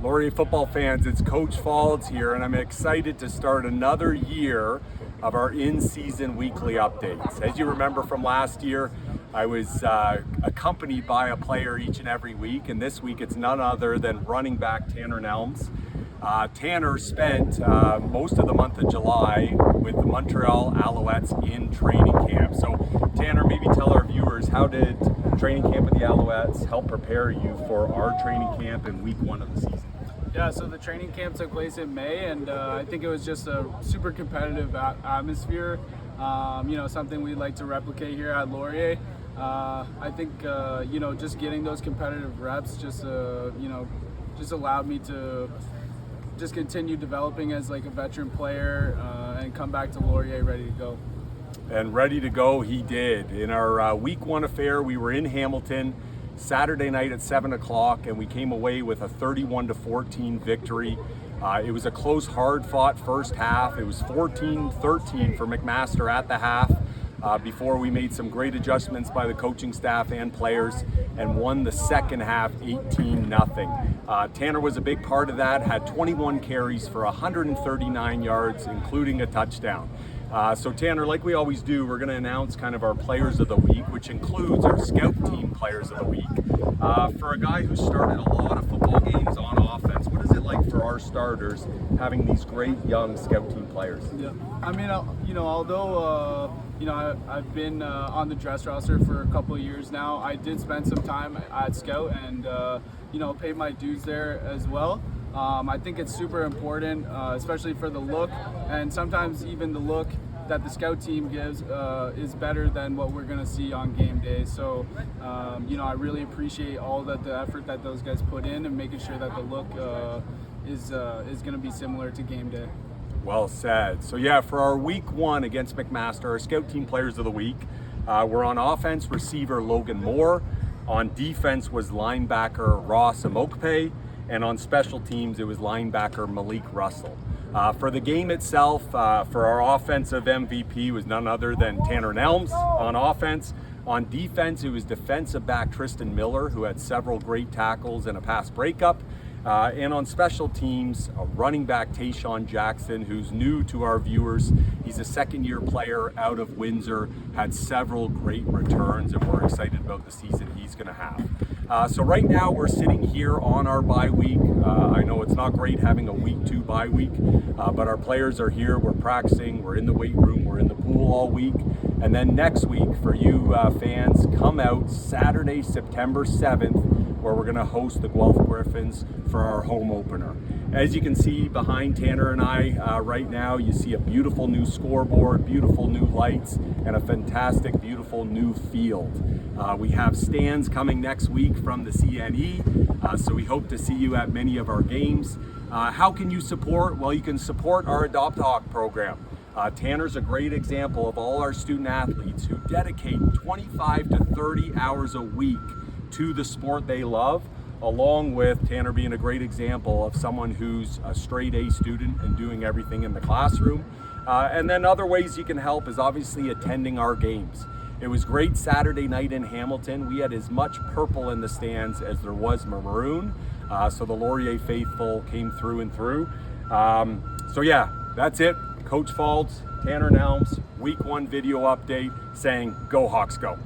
Laurier football fans, it's Coach Faulds here, and I'm excited to start another year of our in-season weekly updates. As you remember from last year, I was accompanied by a player each and every week, and this week it's none other than running back Tanner Elms. Tanner spent most of the month of July with the Montreal Alouettes in training camp. So Tanner, maybe tell our viewers, how did training camp with the Alouettes help prepare you for our training camp in week 1 of the season? Yeah, so the training camp took place in May, and I think it was just a super competitive atmosphere. Something we'd like to replicate here at Laurier. I think just getting those competitive reps just allowed me to just continue developing as like a veteran player and come back to Laurier ready to go. And ready to go he did. In our week 1 affair, we were in Hamilton Saturday night at 7 o'clock, and we came away with a 31-14 victory. It was a close, hard-fought first half. It was 14-13 for McMaster at the half before we made some great adjustments by the coaching staff and players and won the second half 18-0. Tanner was a big part of that, had 21 carries for 139 yards, including a touchdown. So Tanner, like we always do, we're going to announce kind of our players of the week, which includes our scout team players of the week. For a guy who started a lot of football games on offense, what is it like for our starters having these great young scout team players? Yeah, I mean, although I've been on the dress roster for a couple of years now, I did spend some time at scout and paid my dues there as well. I think it's super important, especially for the look, and sometimes even the look that the scout team gives is better than what we're going to see on game day. So, I really appreciate all the effort that those guys put in and making sure that the look is going to be similar to game day. Well said. So yeah, for our week 1 against McMaster, our scout team players of the week, we're on offense, receiver Logan Moore. On defense was linebacker Ross Amokpe. And on special teams, it was linebacker Malik Russell. For the game itself, for our offensive MVP was none other than Tanner Elms on offense. On defense, it was defensive back Tristan Miller, who had several great tackles and a pass breakup. And on special teams, running back Tayshawn Jackson, who's new to our viewers. He's a second-year player out of Windsor, had several great returns, and we're excited about the season he's going to have. So right now we're sitting here on our bye week. I know it's not great having a week 2 bye week, but our players are here. We're practicing. We're in the weight room. We're in the pool all week. And then next week, for you fans, come out Saturday, September 7th, where we're going to host the Guelph Griffins for our home opener. As you can see behind Tanner and I right now, you see a beautiful new scoreboard, beautiful new lights, and a fantastic, beautiful new field. We have stands coming next week from the CNE, so we hope to see you at many of our games. How can you support? Well, you can support our Adopt a Hawk program. Tanner's a great example of all our student athletes who dedicate 25 to 30 hours a week to the sport they love, along with Tanner being a great example of someone who's a straight A student and doing everything in the classroom. And then other ways you can help is obviously attending our games. It was great Saturday night in Hamilton. We had as much purple in the stands as there was maroon. So the Laurier faithful came through and through. So yeah, that's it. Coach Faulds, Tanner Elms, week 1 video update saying, go Hawks go.